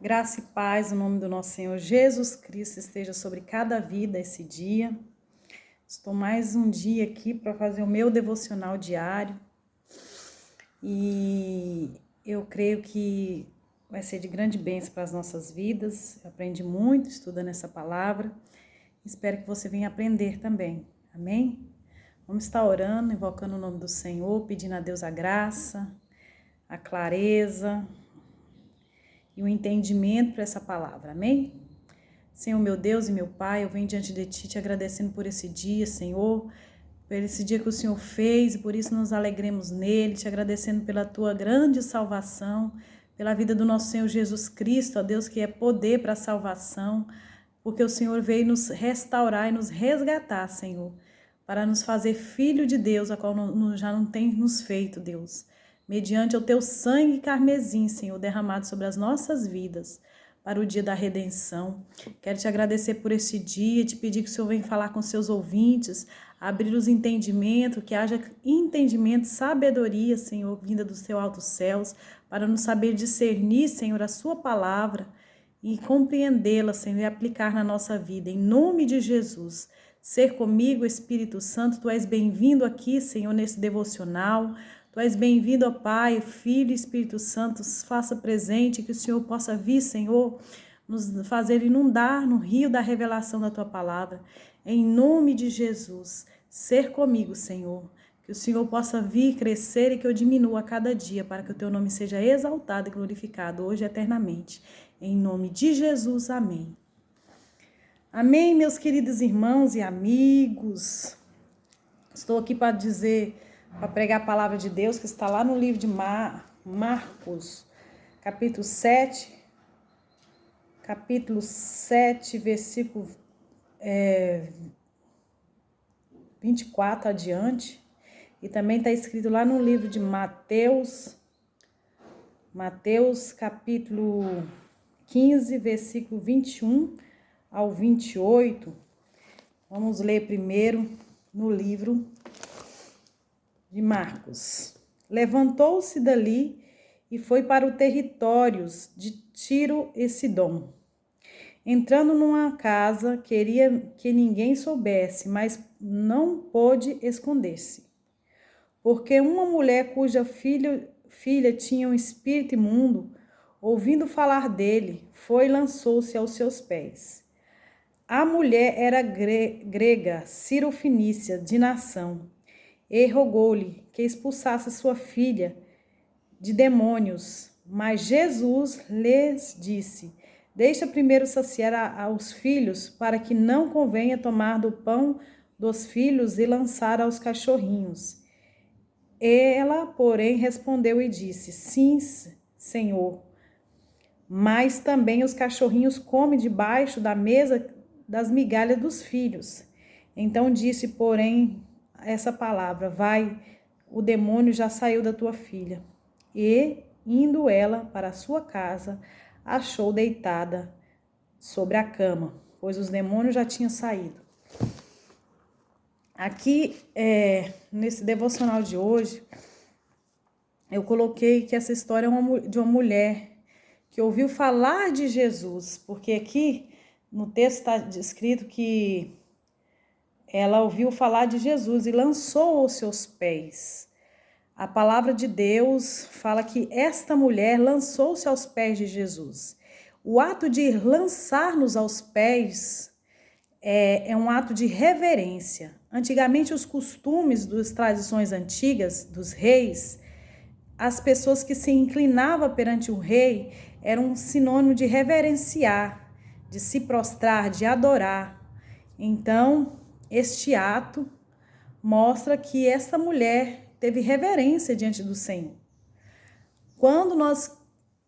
Graça e paz, no nome do nosso Senhor Jesus Cristo, esteja sobre cada vida esse dia. Estou mais um dia aqui para fazer o meu devocional diário e eu creio que vai ser de grande bênção para as nossas vidas. Eu aprendi muito estudando essa palavra. Espero que você venha aprender também. Amém? Vamos estar orando, invocando o nome do Senhor, pedindo a Deus a graça, a clareza e o entendimento para essa palavra, amém? Senhor, meu Deus e meu Pai, eu venho diante de Ti te agradecendo por esse dia, Senhor, por esse dia que o Senhor fez, e por isso nos alegremos nele, te agradecendo pela Tua grande salvação, pela vida do nosso Senhor Jesus Cristo, ó Deus, que é poder para a salvação, porque o Senhor veio nos restaurar e nos resgatar, Senhor, para nos fazer filho de Deus, a qual já não tem nos feito, Deus, mediante o Teu sangue carmesim, Senhor, derramado sobre as nossas vidas, para o dia da redenção. Quero te agradecer por esse dia, te pedir que o Senhor venha falar com seus ouvintes, abrir os entendimentos, que haja entendimento, sabedoria, Senhor, vinda dos teus altos céus, para nos saber discernir, Senhor, a sua palavra e compreendê-la, Senhor, e aplicar na nossa vida, em nome de Jesus. Ser comigo, Espírito Santo, Tu és bem-vindo aqui, Senhor, nesse devocional. Tu és bem-vindo, ó Pai, Filho e Espírito Santo, faça presente, que o Senhor possa vir, Senhor, nos fazer inundar no rio da revelação da Tua palavra. Em nome de Jesus, ser comigo, Senhor, que o Senhor possa vir, crescer e que eu diminua a cada dia, para que o Teu nome seja exaltado e glorificado hoje e eternamente. Em nome de Jesus, amém. Amém, meus queridos irmãos e amigos. Estou aqui para pregar a palavra de Deus, que está lá no livro de Marcos, capítulo 7, versículo 24 adiante. E também está escrito lá no livro de Mateus, capítulo 15, versículo 21 ao 28. Vamos ler primeiro no livro de Marcos. Levantou-se dali e foi para os territórios de Tiro e Sidom. Entrando numa casa, queria que ninguém soubesse, mas não pôde esconder-se. Porque uma mulher cuja filha tinha um espírito imundo, ouvindo falar dele, foi e lançou-se aos seus pés. A mulher era grega, cirofenícia, de nação, e rogou-lhe que expulsasse sua filha de demônios. Mas Jesus lhes disse: deixa primeiro saciar aos filhos, para que não convenha tomar do pão dos filhos e lançar aos cachorrinhos. Ela, porém, respondeu e disse: sim, Senhor, mas também os cachorrinhos comem debaixo da mesa das migalhas dos filhos. Então disse, porém, essa palavra: vai, o demônio já saiu da tua filha. E, indo ela para a sua casa, achou deitada sobre a cama, pois os demônios já tinham saído. Aqui, nesse devocional de hoje, eu coloquei que essa história é de uma mulher que ouviu falar de Jesus, porque aqui no texto está escrito que ela ouviu falar de Jesus e lançou aos seus pés. A palavra de Deus fala que esta mulher lançou-se aos pés de Jesus. O ato de lançar-nos aos pés é um ato de reverência. Antigamente, os costumes das tradições antigas, dos reis, as pessoas que se inclinavam perante o rei eram um sinônimo de reverenciar, de se prostrar, de adorar. Então, este ato mostra que essa mulher teve reverência diante do Senhor. Quando nós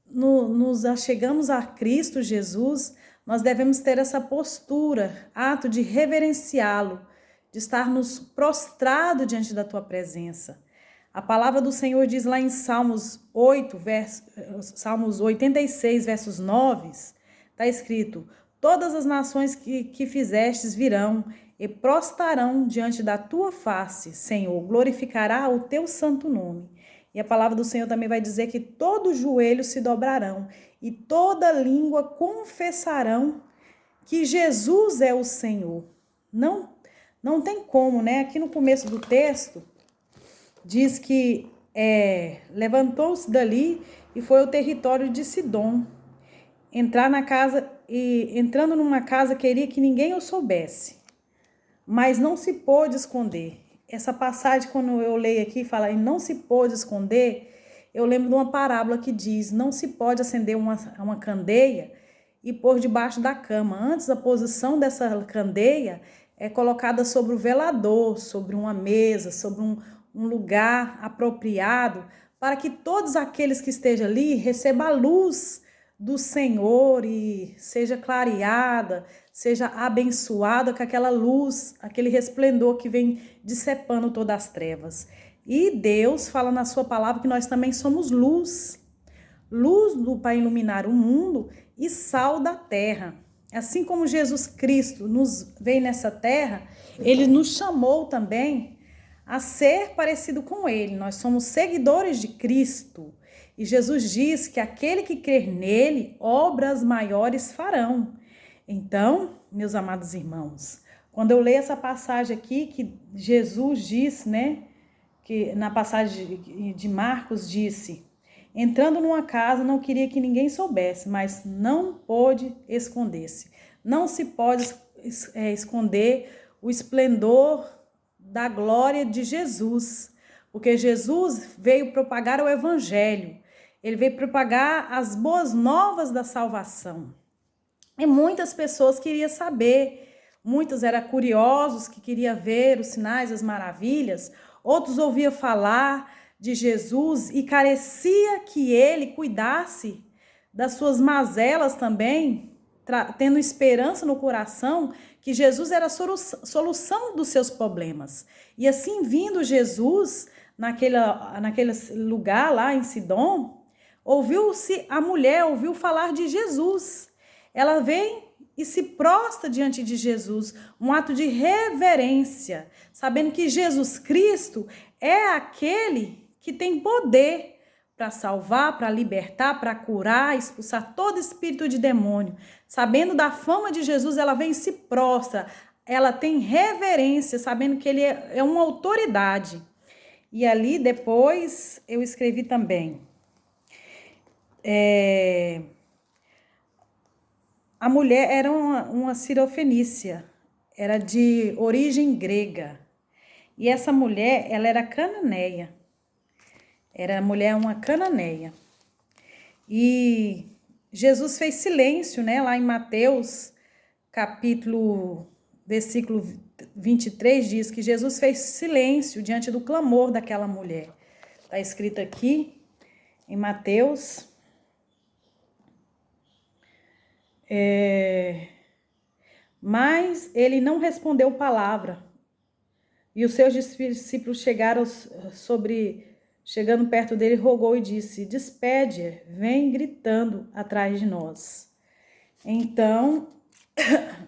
nos achegamos a Cristo Jesus, nós devemos ter essa postura, ato de reverenciá-lo, de estarmos prostrados diante da tua presença. A palavra do Senhor diz lá em Salmos 86, versos 9, está escrito: todas as nações que fizestes virão e prostrarão diante da tua face, Senhor, glorificará o teu santo nome. E a palavra do Senhor também vai dizer que todo joelho se dobrarão e toda língua confessarão que Jesus é o Senhor. Não tem como, né? Aqui no começo do texto, diz que levantou-se dali e foi ao território de Sidom. Entrando numa casa, queria que ninguém o soubesse, mas não se pôde esconder. Essa passagem, quando eu leio aqui, fala em não se pôde esconder, eu lembro de uma parábola que diz, não se pode acender uma candeia e pôr debaixo da cama. Antes, a posição dessa candeia é colocada sobre o velador, sobre uma mesa, sobre um lugar apropriado, para que todos aqueles que estejam ali recebam a luz do Senhor e seja clareada, seja abençoada com aquela luz, aquele resplendor que vem dissipando todas as trevas. E Deus fala na sua palavra que nós também somos luz para iluminar o mundo e sal da terra. Assim como Jesus Cristo nos veio nessa terra, ele nos chamou também a ser parecido com ele. Nós somos seguidores de Cristo. E Jesus diz que aquele que crer nele, obras maiores farão. Então, meus amados irmãos, quando eu leio essa passagem aqui, que Jesus diz, né, que na passagem de Marcos disse, entrando numa casa, não queria que ninguém soubesse, mas não pôde esconder-se. Não se pode esconder o esplendor da glória de Jesus, porque Jesus veio propagar o evangelho. Ele veio propagar as boas novas da salvação. E muitas pessoas queriam saber, muitos eram curiosos, que queriam ver os sinais, as maravilhas, outros ouviam falar de Jesus e carecia que ele cuidasse das suas mazelas também, tendo esperança no coração que Jesus era a solução dos seus problemas. E assim, vindo Jesus naquele lugar lá em Sidom, a mulher ouviu falar de Jesus. Ela vem e se prostra diante de Jesus, um ato de reverência, sabendo que Jesus Cristo é aquele que tem poder para salvar, para libertar, para curar, expulsar todo espírito de demônio. Sabendo da fama de Jesus, ela vem e se prostra, ela tem reverência, sabendo que ele é uma autoridade. E ali depois eu escrevi também, a mulher era uma sirofenícia, era de origem grega. E essa mulher, ela era cananeia. Era uma cananeia. E Jesus fez silêncio, né? Lá em Mateus, versículo 23, diz que Jesus fez silêncio diante do clamor daquela mulher. Está escrito aqui em Mateus. Mas ele não respondeu palavra. E os seus discípulos chegando perto dele, rogou e disse, despede, vem gritando atrás de nós. Então,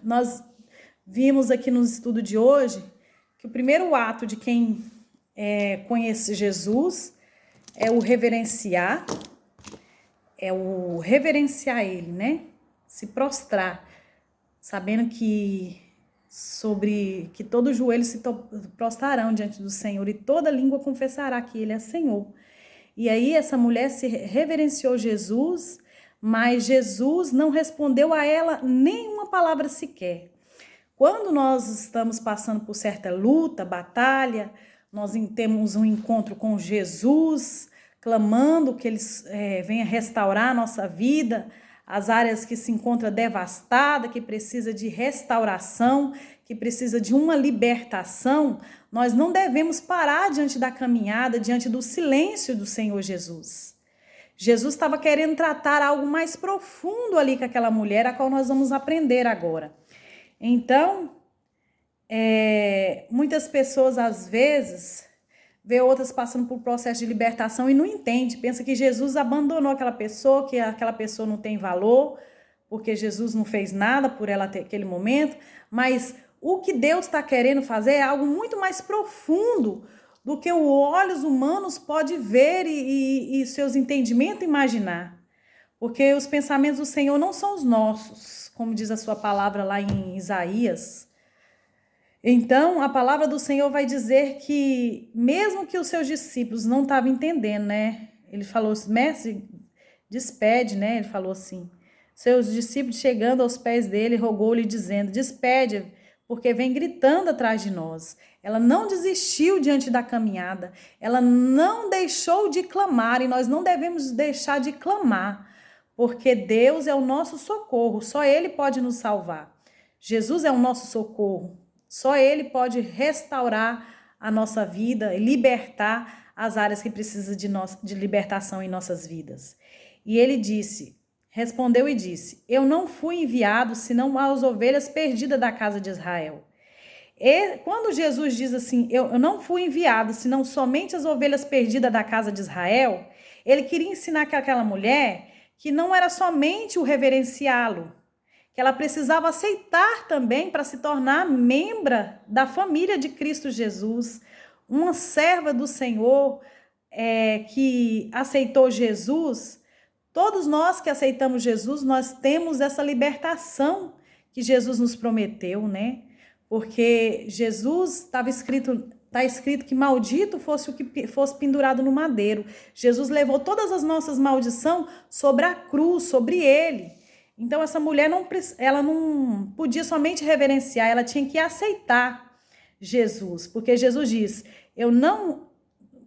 nós vimos aqui no estudo de hoje que o primeiro ato de quem conhece Jesus é o reverenciar ele, né? Se prostrar, sabendo que todo joelho se prostrarão diante do Senhor e toda língua confessará que ele é Senhor. E aí essa mulher se reverenciou Jesus, mas Jesus não respondeu a ela nenhuma palavra sequer. Quando nós estamos passando por certa luta, batalha, nós temos um encontro com Jesus, clamando que ele venha restaurar a nossa vida, as áreas que se encontram devastadas, que precisa de restauração, que precisa de uma libertação, nós não devemos parar diante da caminhada, diante do silêncio do Senhor Jesus. Jesus estava querendo tratar algo mais profundo ali com aquela mulher, a qual nós vamos aprender agora. Então, muitas pessoas às vezes vê outras passando por processo de libertação e não entende, pensa que Jesus abandonou aquela pessoa, que aquela pessoa não tem valor, porque Jesus não fez nada por ela até aquele momento, mas o que Deus está querendo fazer é algo muito mais profundo do que os olhos humanos pode ver e seus entendimentos imaginar. Porque os pensamentos do Senhor não são os nossos, como diz a sua palavra lá em Isaías. Então, a palavra do Senhor vai dizer que, mesmo que os seus discípulos não estavam entendendo, né? Ele falou, mestre, despede, né? Ele falou assim, seus discípulos chegando aos pés dele, rogou-lhe dizendo, despede, porque vem gritando atrás de nós. Ela não desistiu diante da caminhada, ela não deixou de clamar, e nós não devemos deixar de clamar, porque Deus é o nosso socorro, só Ele pode nos salvar. Jesus é o nosso socorro, só Ele pode restaurar a nossa vida e libertar as áreas que precisam de libertação em nossas vidas. E ele respondeu e disse, eu não fui enviado senão às ovelhas perdidas da casa de Israel. E quando Jesus diz assim, eu não fui enviado senão somente as ovelhas perdidas da casa de Israel, ele queria ensinar aquela mulher que não era somente o reverenciá-lo, que ela precisava aceitar também para se tornar membra da família de Cristo Jesus, uma serva do Senhor que aceitou Jesus. Todos nós que aceitamos Jesus, nós temos essa libertação que Jesus nos prometeu, né? Porque Jesus está escrito que maldito fosse o que fosse pendurado no madeiro. Jesus levou todas as nossas maldições sobre a cruz, sobre ele. Então essa mulher ela não podia somente reverenciar, ela tinha que aceitar Jesus, porque Jesus diz,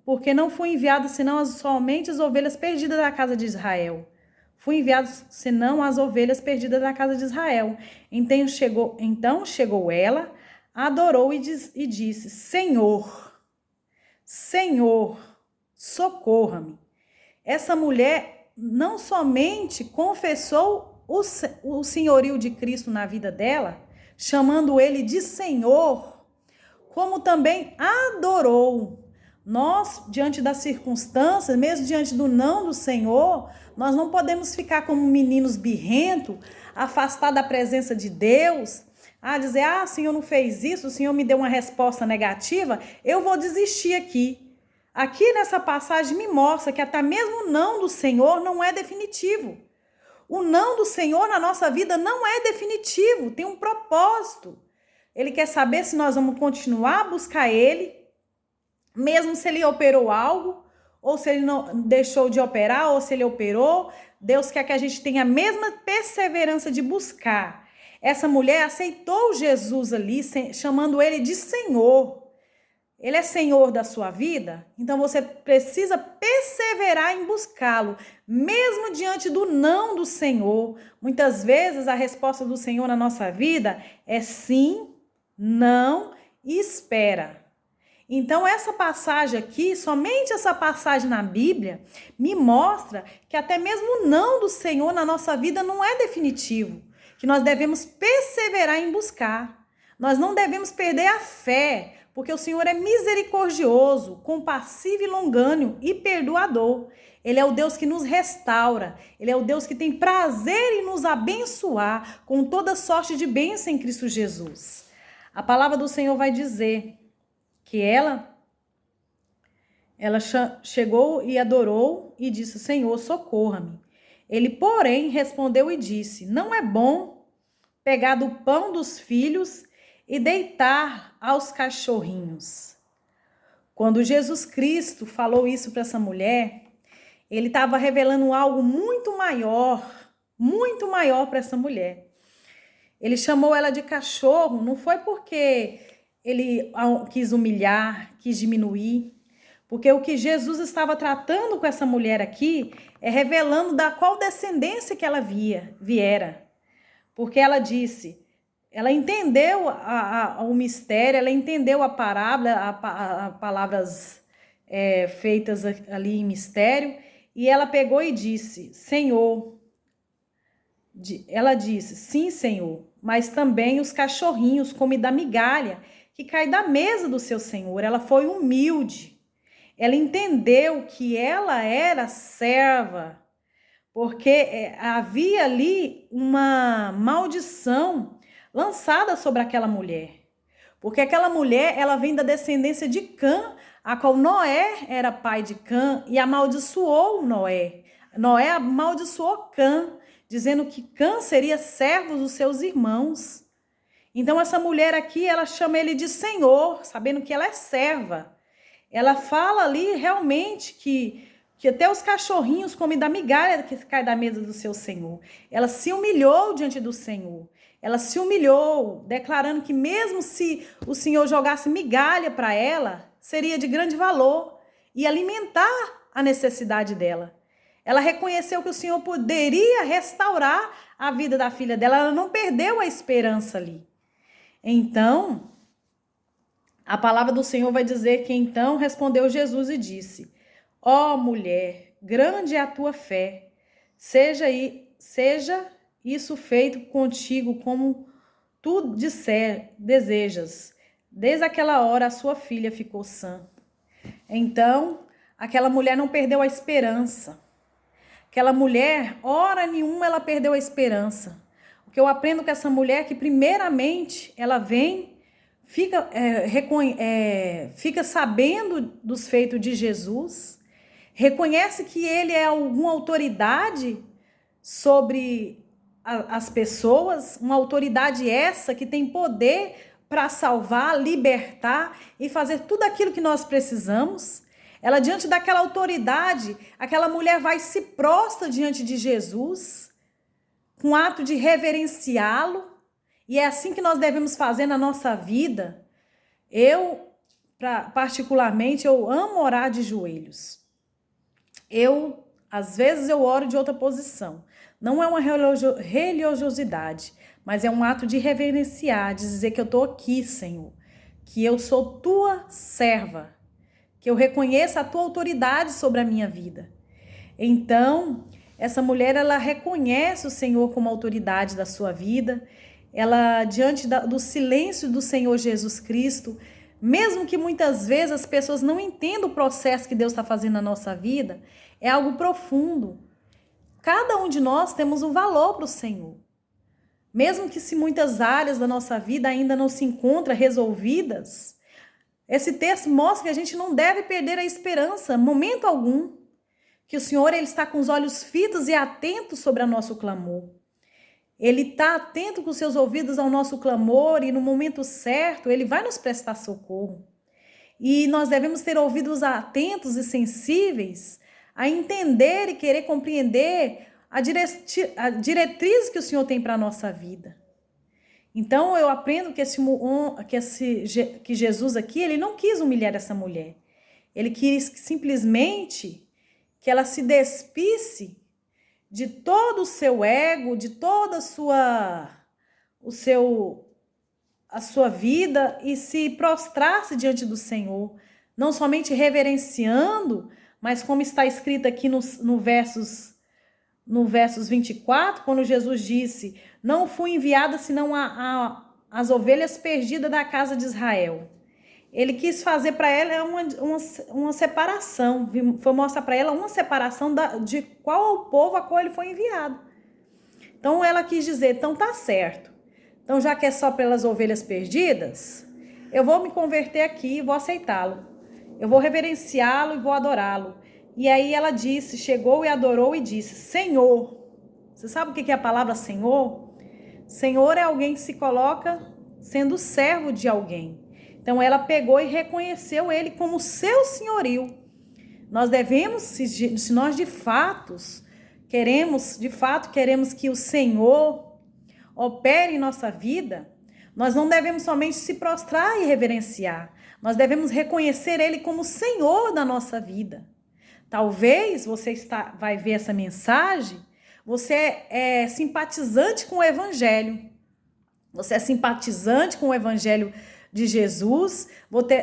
porque não fui enviado senão somente as ovelhas perdidas da casa de Israel. Fui enviado senão as ovelhas perdidas da casa de Israel. Então chegou ela, adorou e disse, Senhor, socorra-me. Essa mulher não somente confessou o senhorio de Cristo na vida dela, chamando ele de Senhor, como também adorou. Nós, diante das circunstâncias, mesmo diante do não do Senhor, nós não podemos ficar como meninos birrentos, afastados da presença de Deus, dizer, o Senhor não fez isso, o Senhor me deu uma resposta negativa, eu vou desistir aqui. Aqui nessa passagem me mostra que até mesmo o não do Senhor não é definitivo. O não do Senhor na nossa vida não é definitivo, tem um propósito. Ele quer saber se nós vamos continuar a buscar Ele, mesmo se Ele operou algo, ou se Ele não deixou de operar, ou se Ele operou. Deus quer que a gente tenha a mesma perseverança de buscar. Essa mulher aceitou Jesus ali, chamando Ele de Senhor. Ele é Senhor da sua vida, então você precisa perseverar em buscá-lo, mesmo diante do não do Senhor. Muitas vezes a resposta do Senhor na nossa vida é sim, não e espera. Então essa passagem aqui, somente essa passagem na Bíblia, me mostra que até mesmo o não do Senhor na nossa vida não é definitivo, que nós devemos perseverar em buscar. Nós não devemos perder a fé, porque o Senhor é misericordioso, compassivo e longânimo e perdoador. Ele é o Deus que nos restaura. Ele é o Deus que tem prazer em nos abençoar com toda sorte de bênção em Cristo Jesus. A palavra do Senhor vai dizer que ela chegou e adorou e disse, Senhor, socorra-me. Ele, porém, respondeu e disse, não é bom pegar do pão dos filhos e deitar aos cachorrinhos. Quando Jesus Cristo falou isso para essa mulher, ele estava revelando algo muito maior para essa mulher. Ele chamou ela de cachorro, não foi porque ele quis humilhar, quis diminuir, porque o que Jesus estava tratando com essa mulher aqui é revelando da qual descendência que ela viera. Porque ela disse, ela entendeu o mistério, ela entendeu a parábola, palavras feitas ali em mistério, e ela pegou e disse, Senhor, ela disse, sim, Senhor, mas também os cachorrinhos comem da migalha que cai da mesa do seu Senhor. Ela foi humilde, ela entendeu que ela era serva, porque havia ali uma maldição lançada sobre aquela mulher. Porque aquela mulher, ela vem da descendência de Cã, a qual Noé era pai de Cã e amaldiçoou Noé. Noé amaldiçoou Cã, dizendo que Cã seria servo dos seus irmãos. Então essa mulher aqui, ela chama ele de Senhor, sabendo que ela é serva. Ela fala ali realmente que até os cachorrinhos comem da migalha que cai da mesa do seu Senhor. Ela se humilhou diante do Senhor. Ela se humilhou, declarando que mesmo se o Senhor jogasse migalha para ela, seria de grande valor e alimentar a necessidade dela. Ela reconheceu que o Senhor poderia restaurar a vida da filha dela. Ela não perdeu a esperança ali. Então, a palavra do Senhor vai dizer que então respondeu Jesus e disse: ó mulher, grande é a tua fé, seja isso feito contigo como tu desejas. Desde aquela hora a sua filha ficou sã. Então, aquela mulher não perdeu a esperança. Aquela mulher, hora nenhuma ela perdeu a esperança. O que eu aprendo com essa mulher é que primeiramente ela vem, fica sabendo dos feitos de Jesus, reconhece que ele é alguma autoridade sobre as pessoas, uma autoridade essa que tem poder para salvar, libertar e fazer tudo aquilo que nós precisamos. Ela, diante daquela autoridade, aquela mulher vai e se prostra diante de Jesus, com ato de reverenciá-lo, e é assim que nós devemos fazer na nossa vida. Particularmente, eu amo orar de joelhos. Às vezes, eu oro de outra posição. Não é uma religiosidade, mas é um ato de reverenciar, de dizer que eu estou aqui, Senhor, que eu sou tua serva, que eu reconheça a tua autoridade sobre a minha vida. Então, essa mulher, ela reconhece o Senhor como autoridade da sua vida. Ela, diante do silêncio do Senhor Jesus Cristo, mesmo que muitas vezes as pessoas não entendam o processo que Deus está fazendo na nossa vida, é algo profundo. Cada um de nós temos um valor para o Senhor. Mesmo que se muitas áreas da nossa vida ainda não se encontram resolvidas, esse texto mostra que a gente não deve perder a esperança, momento algum, que o Senhor ele está com os olhos fitos e atentos sobre o nosso clamor. Ele está atento com os seus ouvidos ao nosso clamor e no momento certo ele vai nos prestar socorro. E nós devemos ter ouvidos atentos e sensíveis a entender e querer compreender a diretriz que o Senhor tem para a nossa vida. Então eu aprendo que Jesus aqui, ele não quis humilhar essa mulher. Ele quis simplesmente que ela se despisse de todo o seu ego, de toda a sua vida e se prostrasse diante do Senhor, não somente reverenciando, mas como está escrito aqui no versos 24, quando Jesus disse: não fui enviada senão as ovelhas perdidas da casa de Israel. Ele quis fazer para ela uma separação, foi mostrar para ela uma separação de qual é o povo a qual ele foi enviado. Então ela quis dizer: então tá certo. Então já que é só pelas ovelhas perdidas, eu vou me converter aqui e vou aceitá-lo. Eu vou reverenciá-lo e vou adorá-lo. E aí ela disse, chegou e adorou e disse: Senhor. Você sabe o que é a palavra Senhor? Senhor é alguém que se coloca sendo servo de alguém. Então ela pegou e reconheceu ele como seu senhorio. Nós devemos, se nós de fato queremos que o Senhor opere em nossa vida, nós não devemos somente se prostrar e reverenciar. Nós devemos reconhecer ele como Senhor da nossa vida. Talvez você vai ver essa mensagem, você é simpatizante com o Evangelho. Você é simpatizante com o Evangelho de Jesus.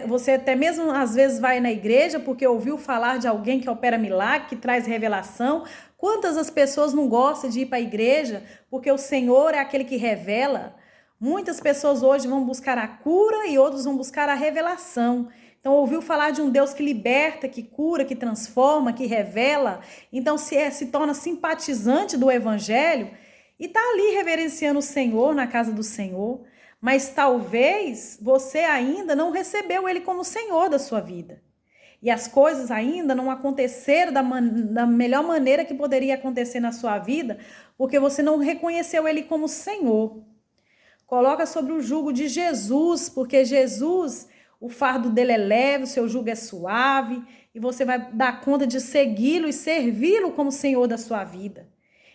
Você até mesmo às vezes vai na igreja porque ouviu falar de alguém que opera milagre, que traz revelação. Quantas as pessoas não gostam de ir para a igreja porque o Senhor é aquele que revela? Muitas pessoas hoje vão buscar a cura e outros vão buscar a revelação. Então, ouviu falar de um Deus que liberta, que cura, que transforma, que revela. Então, se torna simpatizante do Evangelho e está ali reverenciando o Senhor na casa do Senhor. Mas talvez você ainda não recebeu ele como Senhor da sua vida. e as coisas ainda não aconteceram da melhor maneira que poderia acontecer na sua vida, porque você não reconheceu Ele como Senhor. Coloca sobre o jugo de Jesus, porque Jesus, o fardo dele é leve, o seu jugo é suave, e você vai dar conta de segui-lo e servi-lo como Senhor da sua vida.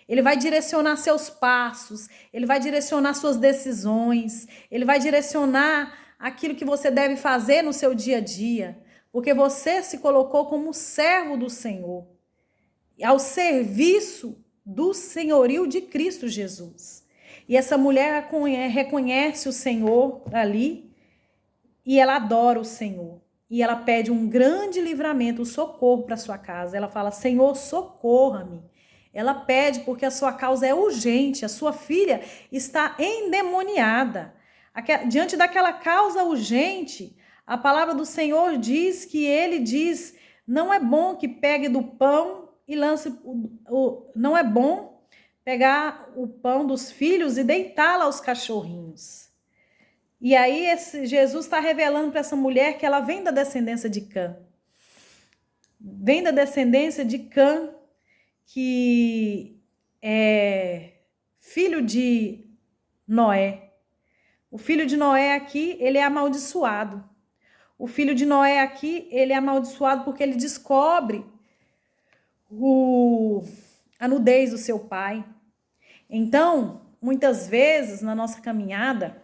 Ele vai direcionar seus passos, ele vai direcionar suas decisões, ele vai direcionar aquilo que você deve fazer no seu dia a dia, porque você se colocou como servo do Senhor, ao serviço do senhorio de Cristo Jesus. E essa mulher reconhece o Senhor ali e ela adora o Senhor. E ela pede um grande livramento, um socorro para sua casa. Ela fala: Senhor, socorra-me. Ela pede porque a sua causa é urgente, a sua filha está endemoniada. Diante daquela causa urgente, a palavra do Senhor diz que ele diz: não é bom que pegue do pão e lance, não é bom pegar o pão dos filhos e deitá-la aos cachorrinhos. E aí Jesus está revelando para essa mulher que ela vem da descendência de Cã. Vem da descendência de Cã, que é filho de Noé. O filho de Noé aqui, ele é amaldiçoado. O filho de Noé aqui, ele é amaldiçoado porque ele descobre a nudez do seu pai. Então, muitas vezes na nossa caminhada,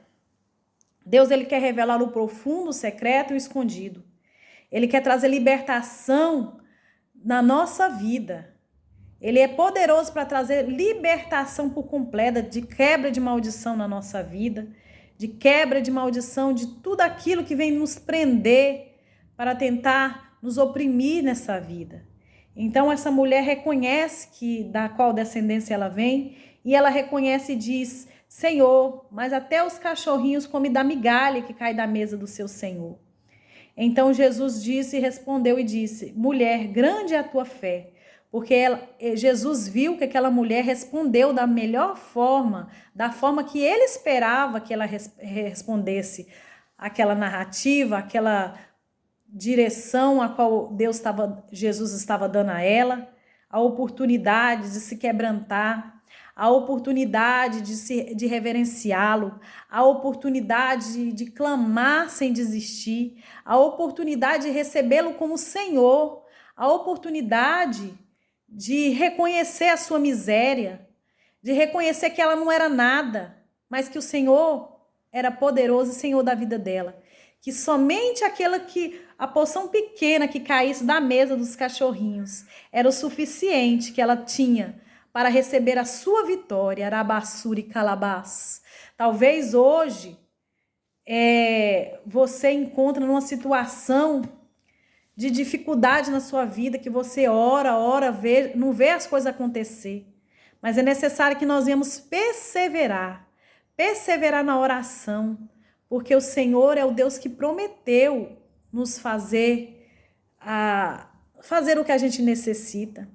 Deus ele quer revelar o profundo, o secreto e o escondido. Ele quer trazer libertação na nossa vida. Ele é poderoso para trazer libertação por completa, de quebra de maldição na nossa vida, de quebra de maldição de tudo aquilo que vem nos prender para tentar nos oprimir nessa vida. Então essa mulher reconhece que da qual descendência ela vem, e ela reconhece e diz: Senhor, mas até os cachorrinhos comem da migalha que cai da mesa do seu Senhor. Então Jesus respondeu e disse: mulher, grande é a tua fé. Porque Jesus viu que aquela mulher respondeu da melhor forma, da forma que ele esperava que ela respondesse aquela narrativa, aquela direção a qual Jesus estava dando a ela, a oportunidade de se quebrantar, a oportunidade de reverenciá-lo, a oportunidade de clamar sem desistir, a oportunidade de recebê-lo como Senhor, a oportunidade de reconhecer a sua miséria, de reconhecer que ela não era nada, mas que o Senhor era poderoso e Senhor da vida dela. Que somente a porção pequena que caísse da mesa dos cachorrinhos era o suficiente que ela tinha para receber a sua vitória, Arabassuri Calabás. Talvez hoje você encontre numa situação de dificuldade na sua vida, que você ora, não vê as coisas acontecer. Mas é necessário que nós venhamos perseverar na oração, porque o Senhor é o Deus que prometeu nos fazer o que a gente necessita.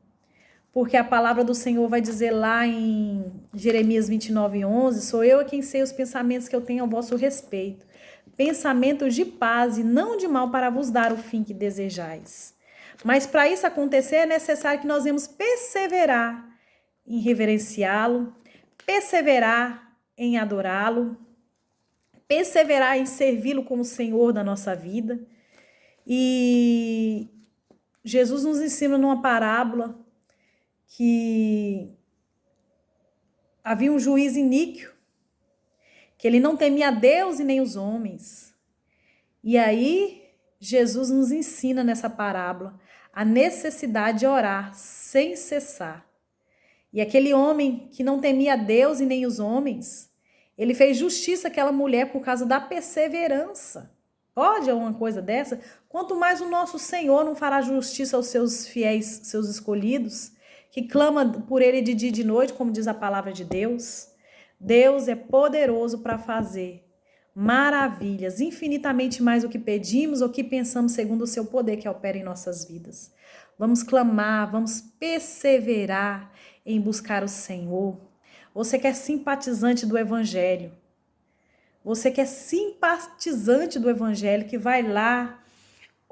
Porque a palavra do Senhor vai dizer lá em Jeremias 29:11, sou eu quem sei os pensamentos que eu tenho ao vosso respeito, pensamentos de paz e não de mal, para vos dar o fim que desejais. Mas para isso acontecer é necessário que nós venhamos perseverar em reverenciá-lo, perseverar em adorá-lo, perseverar em servi-lo como Senhor da nossa vida. E Jesus nos ensina numa parábola que havia um juiz iníquo, que ele não temia a Deus e nem os homens. E aí, Jesus nos ensina nessa parábola a necessidade de orar sem cessar. E aquele homem que não temia a Deus e nem os homens, ele fez justiça àquela mulher por causa da perseverança. Pode uma coisa dessa? Quanto mais o nosso Senhor não fará justiça aos seus fiéis, seus escolhidos, que clama por ele de dia e de noite, como diz a palavra de Deus. Deus é poderoso para fazer maravilhas, infinitamente mais do que pedimos ou que pensamos, segundo o seu poder que opera em nossas vidas. Vamos clamar, vamos perseverar em buscar o Senhor. Você que é simpatizante do Evangelho, você que é simpatizante do Evangelho, que vai lá,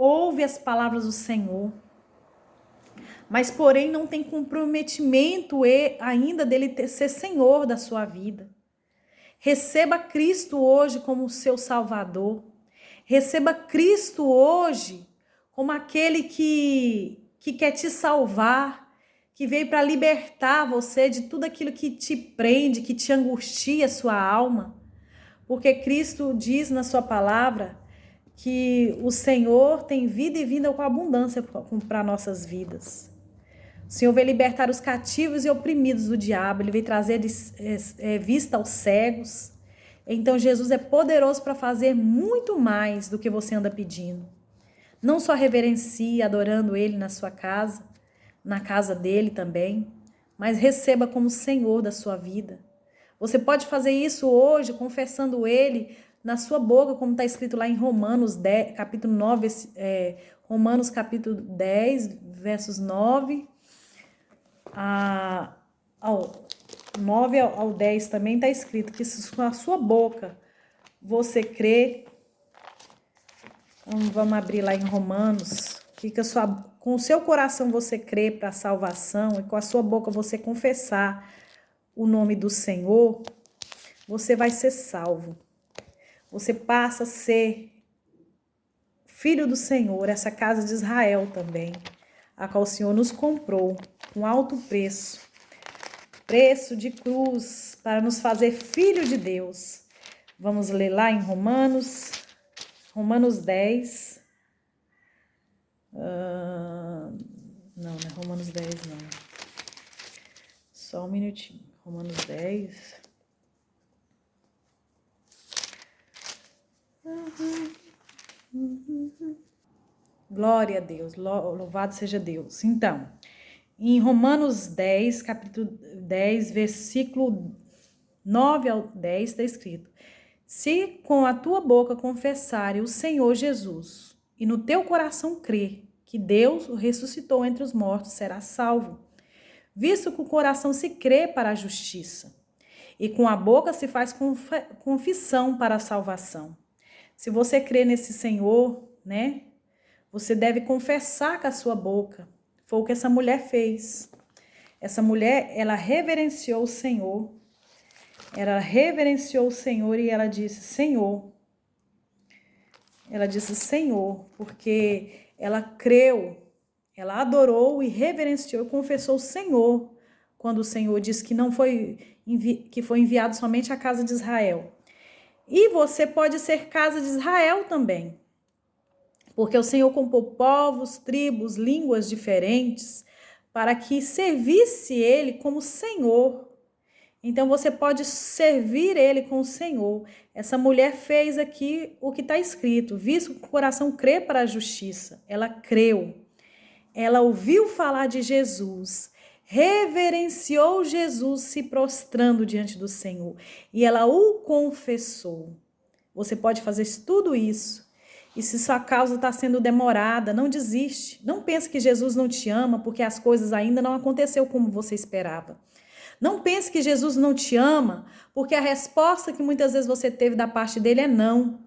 ouve as palavras do Senhor, mas porém não tem comprometimento ainda dele ser Senhor da sua vida. Receba Cristo hoje como seu Salvador. Receba Cristo hoje como aquele que quer te salvar, que veio para libertar você de tudo aquilo que te prende, que te angustia a sua alma. Porque Cristo diz na sua palavra que o Senhor tem vida e vida com abundância para nossas vidas. O Senhor veio libertar os cativos e oprimidos do diabo, ele veio trazer vista aos cegos. Então Jesus é poderoso para fazer muito mais do que você anda pedindo. Não só reverencie adorando ele na sua casa, na casa dele também, mas receba como Senhor da sua vida. Você pode fazer isso hoje confessando ele na sua boca, como está escrito lá em Romanos 10, capítulo 9, Romanos capítulo 10, versos 9 ao 9 ao 10 também está escrito que se com a sua boca você crê, então vamos abrir lá em Romanos, que com o seu coração você crê para a salvação e com a sua boca você confessar o nome do Senhor, você vai ser salvo. Você passa a ser filho do Senhor, essa casa de Israel também, a qual o Senhor nos comprou com alto preço, preço de cruz, para nos fazer filho de Deus. Vamos ler lá em Romanos 10. Não é Romanos 10, não. Só um minutinho. Romanos 10. Glória a Deus, louvado seja Deus. Então, em Romanos 10, capítulo 10, versículo 9 ao 10, está escrito: se com a tua boca confessares o Senhor Jesus e no teu coração crer que Deus o ressuscitou entre os mortos, serás salvo. Visto que o coração se crê para a justiça e com a boca se faz confissão para a salvação. Se você crê nesse Senhor, né, você deve confessar com a sua boca. Foi o que essa mulher fez. Essa mulher, ela reverenciou o Senhor. Ela reverenciou o Senhor e ela disse, Senhor. Ela disse, Senhor, porque ela creu, ela adorou e reverenciou e confessou o Senhor, quando o Senhor disse que que foi enviado somente à casa de Israel. E você pode ser casa de Israel também, porque o Senhor comprou povos, tribos, línguas diferentes, para que servisse ele como Senhor. Então você pode servir ele com o Senhor. Essa mulher fez aqui o que está escrito, visto que o coração crê para a justiça. Ela creu, ela ouviu falar de Jesus, reverenciou Jesus se prostrando diante do Senhor e ela o confessou. Você pode fazer tudo isso. E se sua causa está sendo demorada, não desiste. Não pense que Jesus não te ama porque as coisas ainda não aconteceram como você esperava. Não pense que Jesus não te ama porque a resposta que muitas vezes você teve da parte dele é não.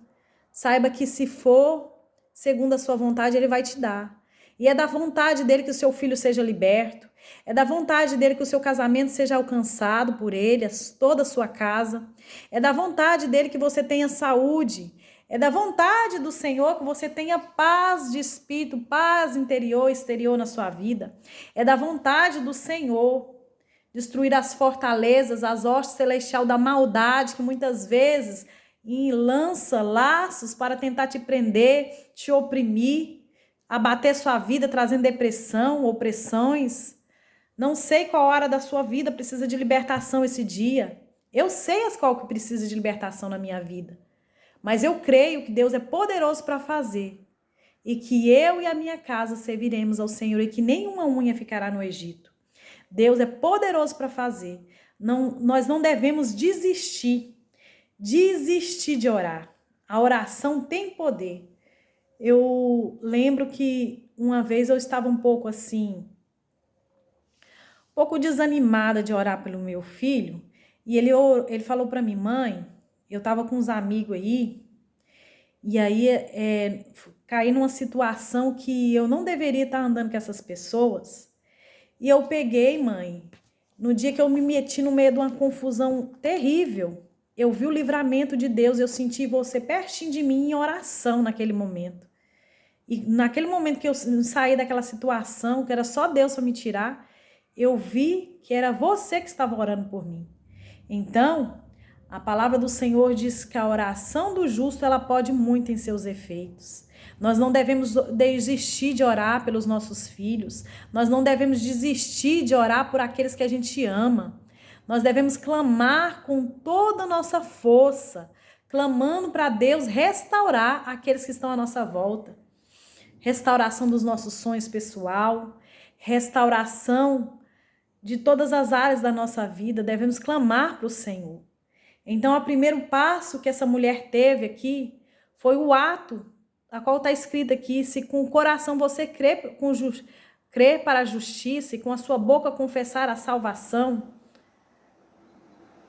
Saiba que se for segundo a sua vontade, ele vai te dar. E é da vontade dele que o seu filho seja liberto. É da vontade dele que o seu casamento seja alcançado por ele, toda a sua casa. É da vontade dele que você tenha saúde. É da vontade do Senhor que você tenha paz de espírito, paz interior e exterior na sua vida. É da vontade do Senhor destruir as fortalezas, as hostes celestiais da maldade que muitas vezes lança laços para tentar te prender, te oprimir, abater sua vida, trazendo depressão, opressões. Não sei qual hora da sua vida precisa de libertação esse dia. Eu sei qual que precisa de libertação na minha vida. Mas eu creio que Deus é poderoso para fazer. E que eu e a minha casa serviremos ao Senhor e que nenhuma unha ficará no Egito. Deus é poderoso para fazer. Nós não devemos desistir de orar. A oração tem poder. Eu lembro que uma vez eu estava um pouco desanimada de orar pelo meu filho. E ele falou para mim, mãe, eu estava com uns amigos aí, e aí caí numa situação que eu não deveria estar andando com essas pessoas. E eu peguei, mãe, no dia que eu me meti no meio de uma confusão terrível, eu vi o livramento de Deus, eu senti você pertinho de mim em oração naquele momento. E naquele momento que eu saí daquela situação, que era só Deus para me tirar, eu vi que era você que estava orando por mim. Então, a palavra do Senhor diz que a oração do justo, ela pode muito em seus efeitos. Nós não devemos desistir de orar pelos nossos filhos. Nós não devemos desistir de orar por aqueles que a gente ama. Nós devemos clamar com toda a nossa força, clamando para Deus restaurar aqueles que estão à nossa volta. Restauração dos nossos sonhos pessoal, restauração de todas as áreas da nossa vida, devemos clamar para o Senhor. Então, o primeiro passo que essa mulher teve aqui foi o ato, a qual está escrito aqui, se com o coração você crer para a justiça e com a sua boca confessar a salvação,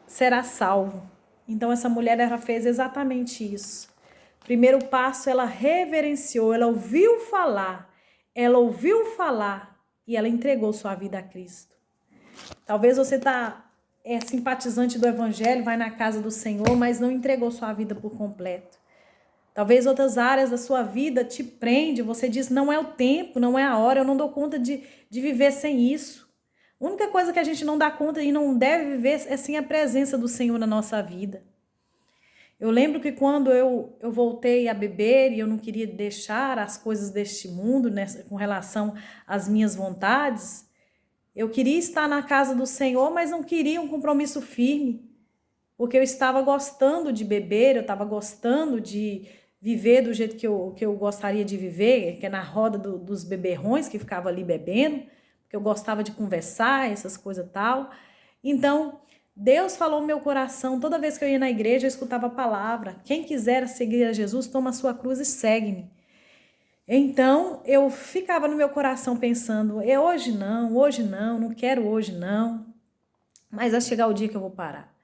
será salvo. Então, essa mulher, ela fez exatamente isso. Primeiro passo, ela reverenciou, ela ouviu falar e ela entregou sua vida a Cristo. Talvez você é simpatizante do Evangelho, vai na casa do Senhor, mas não entregou sua vida por completo. Talvez outras áreas da sua vida te prende, você diz, não é o tempo, não é a hora, eu não dou conta de viver sem isso. A única coisa que a gente não dá conta e não deve viver é sem a presença do Senhor na nossa vida. Eu lembro que quando eu voltei a beber e eu não queria deixar as coisas deste mundo, né, com relação às minhas vontades, eu queria estar na casa do Senhor, mas não queria um compromisso firme, porque eu estava gostando de beber, eu estava gostando de viver do jeito que eu gostaria de viver, que é na roda dos beberrões que ficava ali bebendo, porque eu gostava de conversar, essas coisas e tal. Então, Deus falou no meu coração, toda vez que eu ia na igreja, eu escutava a palavra. Quem quiser seguir a Jesus, toma a sua cruz e segue-me. Então, eu ficava no meu coração pensando, hoje não quero hoje não. Mas vai chegar o dia que eu vou parar.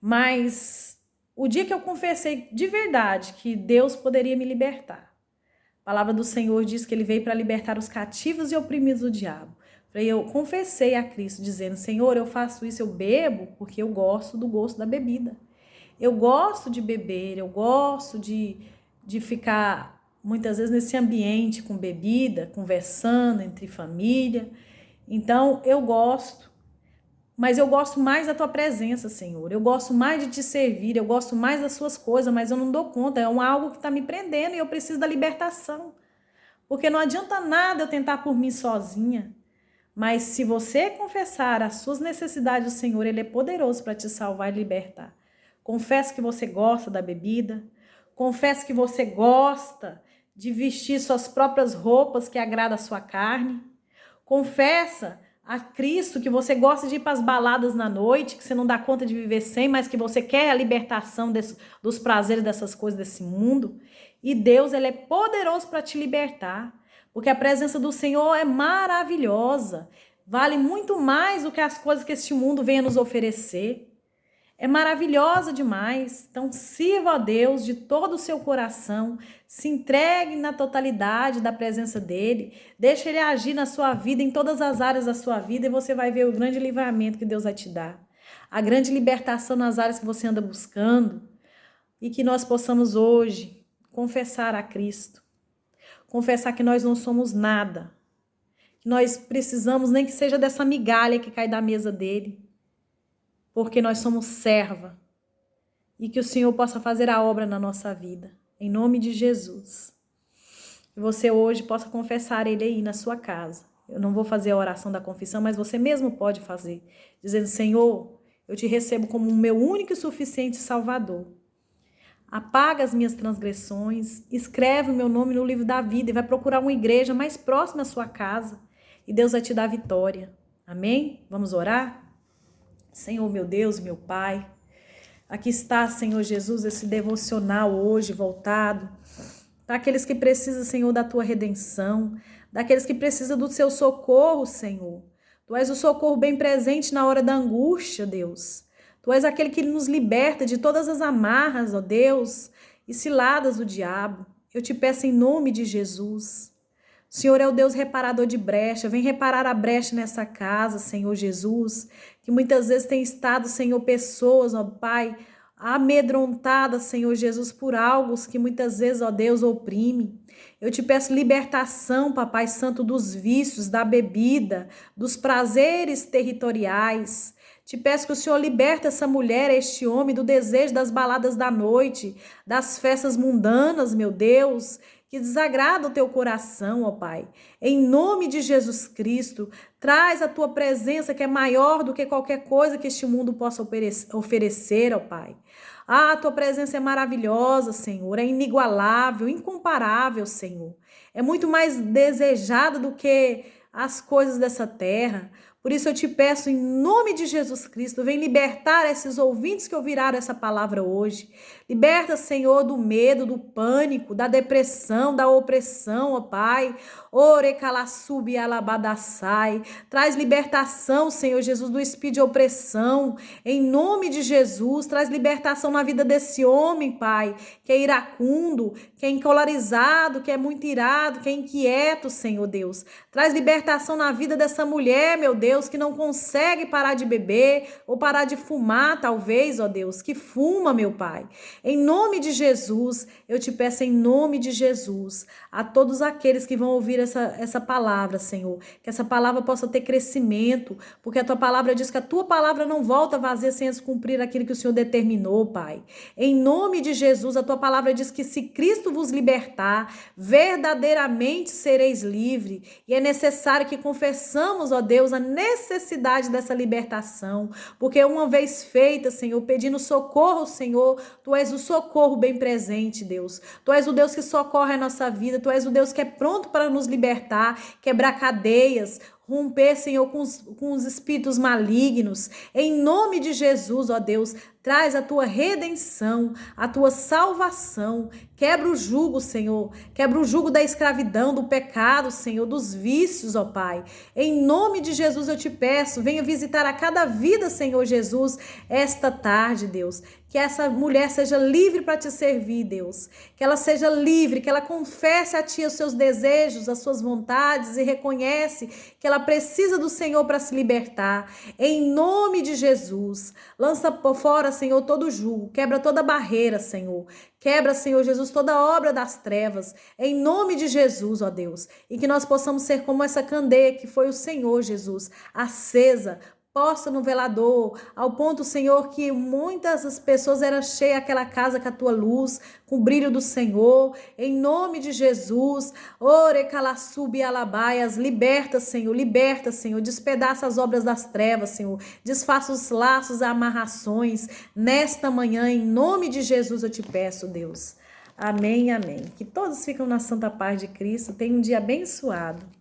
Mas o dia que eu confessei de verdade que Deus poderia me libertar. A palavra do Senhor diz que ele veio para libertar os cativos e oprimidos do diabo. Eu confessei a Cristo, dizendo, Senhor, eu faço isso, eu bebo, porque eu gosto do gosto da bebida. Eu gosto de beber, eu gosto de ficar, muitas vezes, nesse ambiente com bebida, conversando entre família. Então, eu gosto, mas eu gosto mais da tua presença, Senhor. Eu gosto mais de te servir, eu gosto mais das suas coisas, mas eu não dou conta, é algo que está me prendendo e eu preciso da libertação. Porque não adianta nada eu tentar por mim sozinha. Mas se você confessar as suas necessidades do Senhor, Ele é poderoso para te salvar e libertar. Confesse que você gosta da bebida. Confesse que você gosta de vestir suas próprias roupas que agradam a sua carne. Confessa a Cristo que você gosta de ir para as baladas na noite, que você não dá conta de viver sem, mas que você quer a libertação dos prazeres dessas coisas desse mundo. E Deus, Ele é poderoso para te libertar. Porque a presença do Senhor é maravilhosa, vale muito mais do que as coisas que este mundo vem a nos oferecer. É maravilhosa demais. Então, sirva a Deus de todo o seu coração, se entregue na totalidade da presença dEle, deixe Ele agir na sua vida, em todas as áreas da sua vida, e você vai ver o grande livramento que Deus vai te dar. A grande libertação nas áreas que você anda buscando, e que nós possamos hoje confessar a Cristo. Confessar que nós não somos nada, que nós precisamos nem que seja dessa migalha que cai da mesa dele, porque nós somos serva, e que o Senhor possa fazer a obra na nossa vida, em nome de Jesus. Que você hoje possa confessar Ele aí na sua casa. Eu não vou fazer a oração da confissão, mas você mesmo pode fazer, dizendo, Senhor, eu te recebo como o meu único e suficiente Salvador. Apaga as minhas transgressões, escreve o meu nome no livro da vida e vai procurar uma igreja mais próxima à sua casa e Deus vai te dar vitória. Amém? Vamos orar? Senhor, meu Deus, meu Pai, aqui está, Senhor Jesus, esse devocional hoje voltado para aqueles que precisam, Senhor, da tua redenção, daqueles que precisam do seu socorro, Senhor. Tu és o socorro bem presente na hora da angústia, Deus. Tu és aquele que nos liberta de todas as amarras, ó Deus, e ciladas do diabo. Eu te peço em nome de Jesus. O Senhor é o Deus reparador de brecha. Vem reparar a brecha nessa casa, Senhor Jesus, que muitas vezes tem estado, Senhor, pessoas, ó Pai, amedrontadas, Senhor Jesus, por algo que muitas vezes, ó Deus, oprime. Eu te peço libertação, Papai Santo, dos vícios, da bebida, dos prazeres territoriais. Te peço que o Senhor liberta essa mulher, este homem, do desejo das baladas da noite, das festas mundanas, meu Deus, que desagrada o teu coração, ó Pai. Em nome de Jesus Cristo, traz a tua presença que é maior do que qualquer coisa que este mundo possa oferecer, ó Pai. Ah, a tua presença é maravilhosa, Senhor, é inigualável, incomparável, Senhor. É muito mais desejada do que as coisas dessa terra. Por isso eu te peço, em nome de Jesus Cristo, vem libertar esses ouvintes que ouvirão essa palavra hoje. Liberta, Senhor, do medo, do pânico, da depressão, da opressão, ó Pai. Orecalaçubi alabadaçai. Traz libertação, Senhor Jesus, do espírito de opressão. Em nome de Jesus, traz libertação na vida desse homem, Pai, que é iracundo, que é encolarizado, que é muito irado, que é inquieto, Senhor Deus. Traz libertação na vida dessa mulher, meu Deus, que não consegue parar de beber ou parar de fumar, talvez, ó Deus, que fuma, meu Pai. Em nome de Jesus, eu te peço em nome de Jesus, a todos aqueles que vão ouvir essa palavra, Senhor, que essa palavra possa ter crescimento, porque a tua palavra diz que a tua palavra não volta vazia sem cumprir aquilo que o Senhor determinou, Pai. Em nome de Jesus, a tua palavra diz que se Cristo vos libertar, verdadeiramente sereis livres, e é necessário que confessamos, ó Deus, a necessidade dessa libertação, porque uma vez feita, Senhor, pedindo socorro, Senhor, tu és o socorro bem presente, Deus. Tu és o Deus que socorre a nossa vida, tu és o Deus que é pronto para nos libertar, quebrar cadeias, romper, Senhor, com os espíritos malignos. Em nome de Jesus, ó Deus, traz a tua redenção, a tua salvação. Quebra o jugo, Senhor. Quebra o jugo da escravidão, do pecado, Senhor, dos vícios, ó Pai. Em nome de Jesus eu te peço, venha visitar a cada vida, Senhor Jesus, esta tarde, Deus. Que essa mulher seja livre para te servir, Deus. Que ela seja livre, que ela confesse a ti os seus desejos, as suas vontades e reconhece que ela precisa do Senhor para se libertar. Em nome de Jesus, lança por fora, Senhor, todo o jugo, quebra toda barreira, Senhor. Quebra, Senhor Jesus, toda obra das trevas, em nome de Jesus, ó Deus. E que nós possamos ser como essa candeia que foi o Senhor Jesus, acesa, posta no velador, ao ponto, Senhor, que muitas das pessoas eram cheias aquela casa com a tua luz, com o brilho do Senhor, em nome de Jesus. Orecalaçubi alabaias, liberta, Senhor, despedaça as obras das trevas, Senhor, desfaça os laços e amarrações, nesta manhã, em nome de Jesus eu te peço, Deus. Amém, amém. Que todos ficam na santa paz de Cristo, tenham um dia abençoado.